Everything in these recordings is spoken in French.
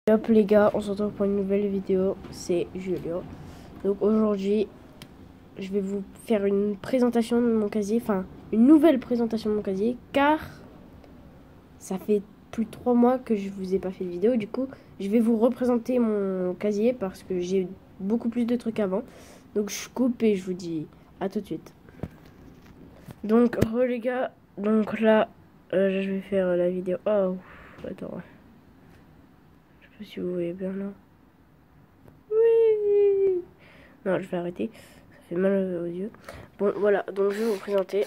Hop les gars, on se retrouve pour une nouvelle vidéo, c'est Julio. Donc aujourd'hui, je vais vous faire une présentation de mon casier, enfin une nouvelle présentation de mon casier, car ça fait plus de 3 mois que je vous ai pas fait de vidéo. Du coup, je vais vous représenter mon casier parce que j'ai beaucoup plus de trucs avant. Donc je coupe et je vous dis à tout de suite. Donc les gars, donc là, je vais faire la vidéo. Oh, attends. Si vous voyez bien là. Oui. Non, je vais arrêter. Ça fait mal aux yeux. Bon, voilà. Donc, je vais vous présenter.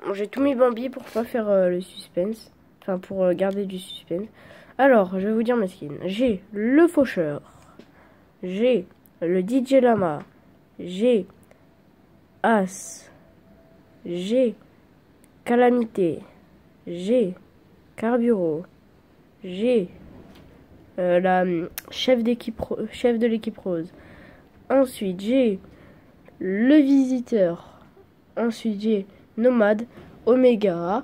Bon, j'ai tout mis Bambi pour pas faire le suspense. Enfin, pour garder du suspense. Alors, je vais vous dire mes skins. J'ai le Faucheur. J'ai le DJ Lama. J'ai As. J'ai Calamité. J'ai Carburo. J'ai la chef de l'équipe rose. Ensuite, j'ai le visiteur. Ensuite, j'ai nomade, Omega.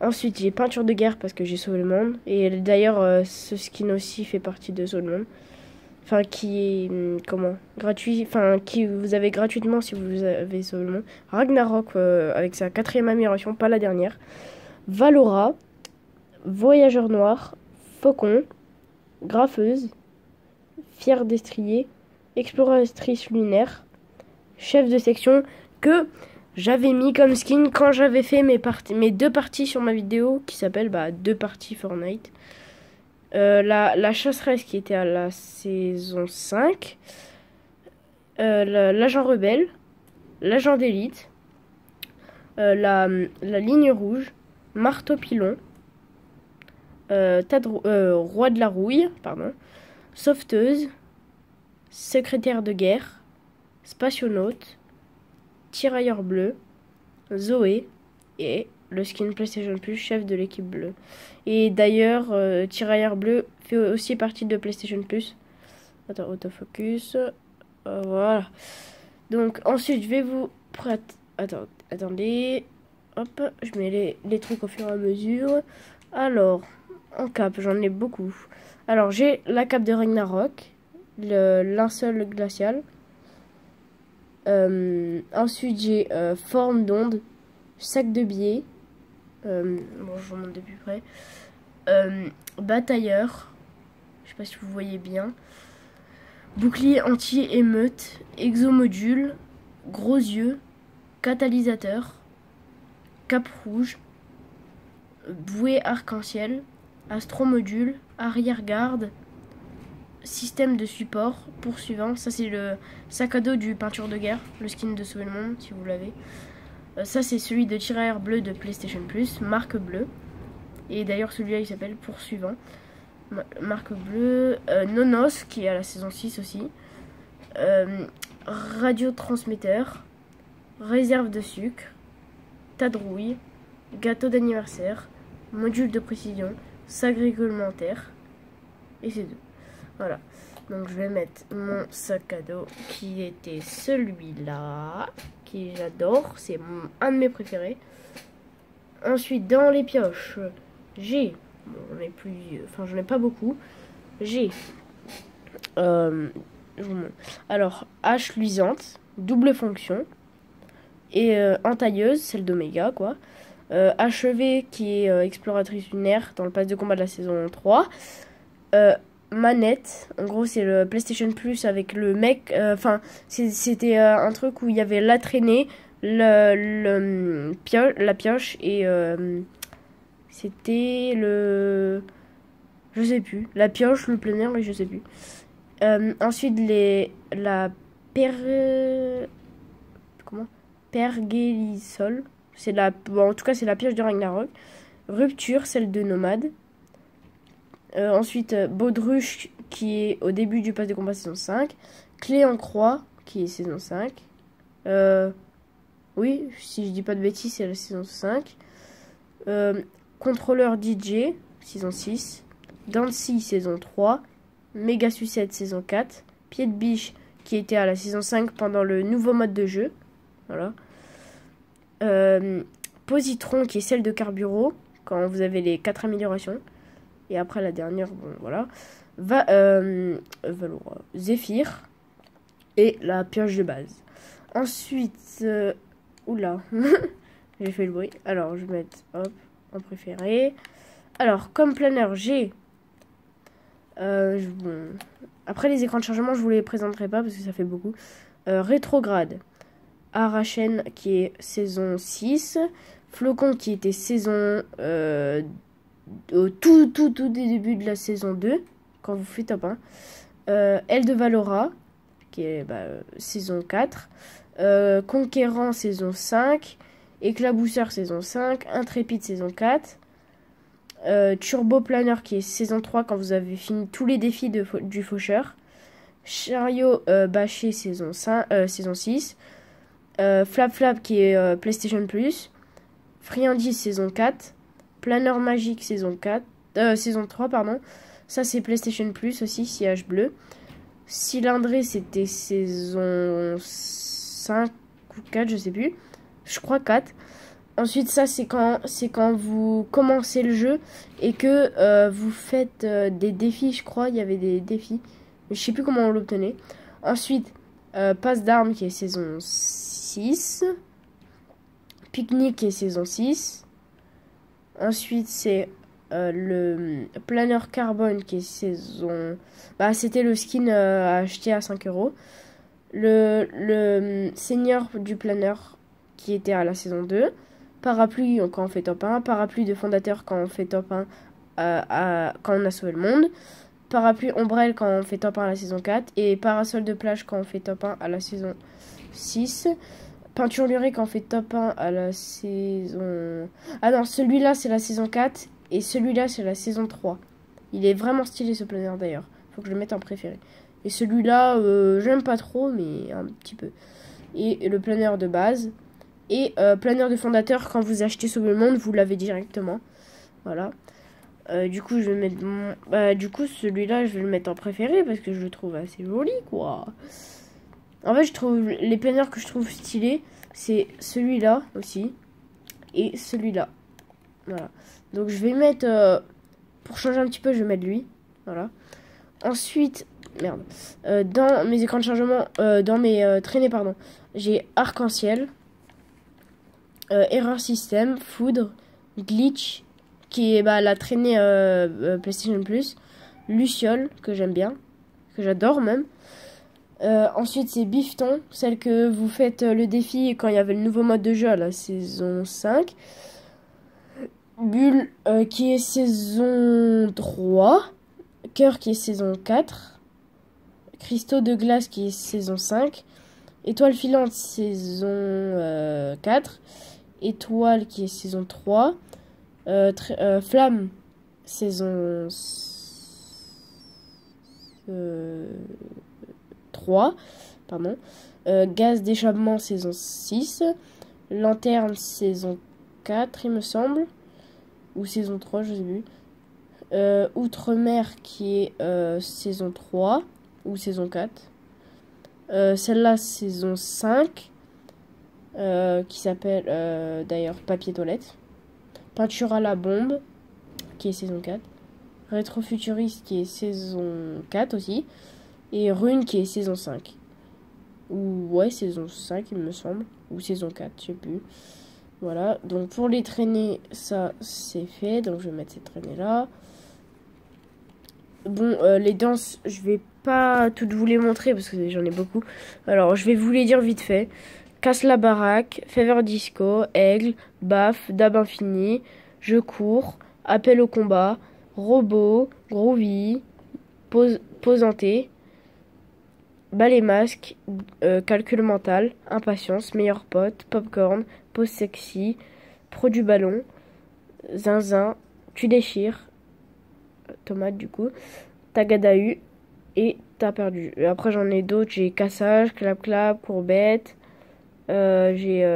Ensuite, j'ai peinture de guerre parce que j'ai sauvé le monde. Et d'ailleurs, ce skin aussi fait partie de Sauve le monde. Enfin, qui est, gratuit. Enfin, qui vous avez gratuitement si vous avez sauvé le monde. Ragnarok avec sa 4e amélioration, pas la dernière. Valora, voyageur noir, faucon, graffeuse, fière destrier, exploratrice lunaire, chef de section, que j'avais mis comme skin quand j'avais fait mes 2 parties sur ma vidéo qui s'appelle 2 parties Fortnite. La chasseresse qui était à la saison 5, l'agent rebelle, l'agent d'élite, la ligne rouge, marteau pilon, roi de la rouille, pardon, sauveteuse, secrétaire de guerre, spationaute, tirailleur bleu, Zoé et le skin PlayStation Plus, chef de l'équipe bleue. Et d'ailleurs, tirailleur bleu fait aussi partie de PlayStation Plus. Attends, autofocus. Voilà. Donc ensuite, je vais vous... Attendez. Hop, je mets les trucs au fur et à mesure. Alors, en cape, j'en ai beaucoup. Alors, j'ai la cape de Ragnarok, le linceul glacial. Ensuite, j'ai forme d'onde, sac de biais. Bon, je vous montre de plus près. Batailleur, je sais pas si vous voyez bien. Bouclier anti-émeute, exomodule, gros yeux, catalysateur, cap rouge, bouée arc-en-ciel, astromodule, arrière-garde, système de support, poursuivant. Ça, c'est le sac à dos du peinture de guerre, le skin de Sauver le monde, si vous l'avez. Ça, c'est celui de tirailleur bleu de PlayStation Plus, marque bleue. Et d'ailleurs, celui-là, il s'appelle poursuivant. Marque bleue. Nonos, qui est à la saison 6 aussi. Radiotransmetteur. Réserve de sucre. Tadrouille. Gâteau d'anniversaire. Module de précision. Sac réglementaire. Et c'est tout. Voilà. Donc je vais mettre mon sac à dos qui était celui-là. Qui j'adore. C'est un de mes préférés. Ensuite, dans les pioches, j'ai... Bon, j'en ai pas beaucoup. J'ai... alors, hache luisante, double fonction. Et entailleuse, celle d'Omega, quoi. Achevée, qui est exploratrice lunaire dans le pass de combat de la saison 3. Manette, en gros c'est le PlayStation Plus avec le mec, c'était un truc où il y avait la traînée, la pioche et c'était je sais plus, la pioche, le plein air, mais je sais plus. Ensuite pergélisol, en tout cas c'est la pioche de Ragnarok. Rupture, celle de Nomade. Ensuite, Baudruche, qui est au début du pass de combat saison 5. Clé en croix, qui est saison 5. Oui, si je dis pas de bêtises, c'est la saison 5. Contrôleur DJ, saison 6. Dancy, saison 3. Méga Sucette, saison 4. Pied de biche, qui était à la saison 5 pendant le nouveau mode de jeu. Voilà. Positron, qui est celle de Carburo, quand vous avez les 4 améliorations. Et après la dernière, bon voilà. Zéphyr et la pioche de base. Ensuite, oula, j'ai fait le bruit. Alors, je vais mettre, hop, en préféré. Alors, comme planeur, j'ai... bon. Après, les écrans de chargement, je vous les présenterai pas parce que ça fait beaucoup. Rétrograde. Arachen qui est saison 6. Flocon qui était saison... au tout début de la saison 2. Quand vous faites top 1. Aile de Valora qui est saison 4. Conquérant saison 5. Éclabousseur saison 5. Intrépide saison 4. Turbo Planeur qui est saison 3 quand vous avez fini tous les défis du faucheur. Chariot bâché saison 6. Flap Flap qui est PlayStation Plus. Friandise saison 4. Planeur magique saison 3 pardon. Ça c'est PlayStation Plus aussi, sillage bleu. Cylindré c'était saison 5 ou 4 je sais plus. Je crois 4. Ensuite, ça, c'est quand vous commencez le jeu et que vous faites des défis, je crois. Il y avait des défis. Mais je sais plus comment on l'obtenait. Ensuite, passe d'armes qui est saison 6. Pique-nique qui est saison 6. Ensuite, c'est le planeur carbone qui est saison... c'était le skin acheté à 5 €. Le seigneur du planeur qui était à la saison 2. Parapluie quand on fait top 1, parapluie de fondateur quand on fait top 1 quand on a sauvé le monde, parapluie ombrelle quand on fait top 1 à la saison 4, et parasol de plage quand on fait top 1 à la saison 6, peinture lurée quand on fait top 1 à la saison... Ah non, celui-là c'est la saison 4, et celui-là c'est la saison 3. Il est vraiment stylé ce planeur d'ailleurs, faut que je le mette en préféré. Et celui-là, j'aime pas trop, mais un petit peu. Et le planeur de base... Et planeur de fondateur, quand vous achetez Sauver le Monde, vous l'avez directement. Voilà. Du coup, je vais mettre du coup, celui-là, je vais le mettre en préféré parce que je le trouve assez joli, quoi. En fait, je trouve les planeurs que je trouve stylés, c'est celui-là aussi et celui-là. Voilà. Donc, je vais mettre pour changer un petit peu, je vais mettre lui. Voilà. Ensuite, merde. Dans mes écrans de chargement, dans mes traînées, pardon, j'ai arc-en-ciel. Error System, Foudre, Glitch, qui est la traînée PlayStation Plus, Luciole, que j'aime bien, que j'adore même. Ensuite, c'est Bifton, celle que vous faites le défi quand il y avait le nouveau mode de jeu à la saison 5. Bulle, qui est saison 3. Cœur, qui est saison 4. Cristaux de glace, qui est saison 5. Étoile filante, saison 4. Étoile qui est saison 3. Flamme, saison 3. Pardon. Gaz d'échappement, saison 6. Lanterne, saison 4, il me semble. Ou saison 3, je sais plus. Outre-mer qui est saison 3. Ou saison 4. Celle-là, saison 5. Qui s'appelle d'ailleurs Papier Toilette. Peinture à la bombe qui est saison 4. Rétrofuturiste qui est saison 4 aussi. Et Rune qui est saison 5. Ou ouais, saison 5 il me semble. Ou saison 4, je sais plus. Voilà, donc pour les traînées, ça c'est fait. Donc je vais mettre cette traînée là. Bon, les danses, je vais pas toutes vous les montrer parce que j'en ai beaucoup. Alors je vais vous les dire vite fait. Casse la baraque, Fever Disco, Aigle, Baf, Dab Infini, Je cours, Appel au combat, Robot, Groovy, Posanté, Ballet masque, Calcul mental, Impatience, Meilleur pote, Popcorn, Pose sexy, Pro du ballon, Zinzin, Tu déchires, Tomate du coup, Tagadahu et T'as perdu. Et après j'en ai d'autres, j'ai Cassage, Clap Clap, Courbette. J'ai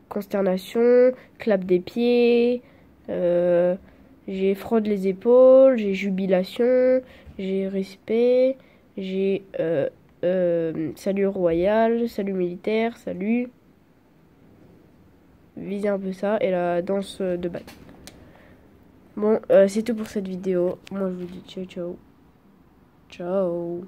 consternation, clap des pieds, j'ai fraude les épaules, j'ai jubilation, j'ai respect, j'ai salut royal, salut militaire, salut, viser un peu ça, et la danse de balle. Bon, c'est tout pour cette vidéo. Moi je vous dis ciao ciao. Ciao.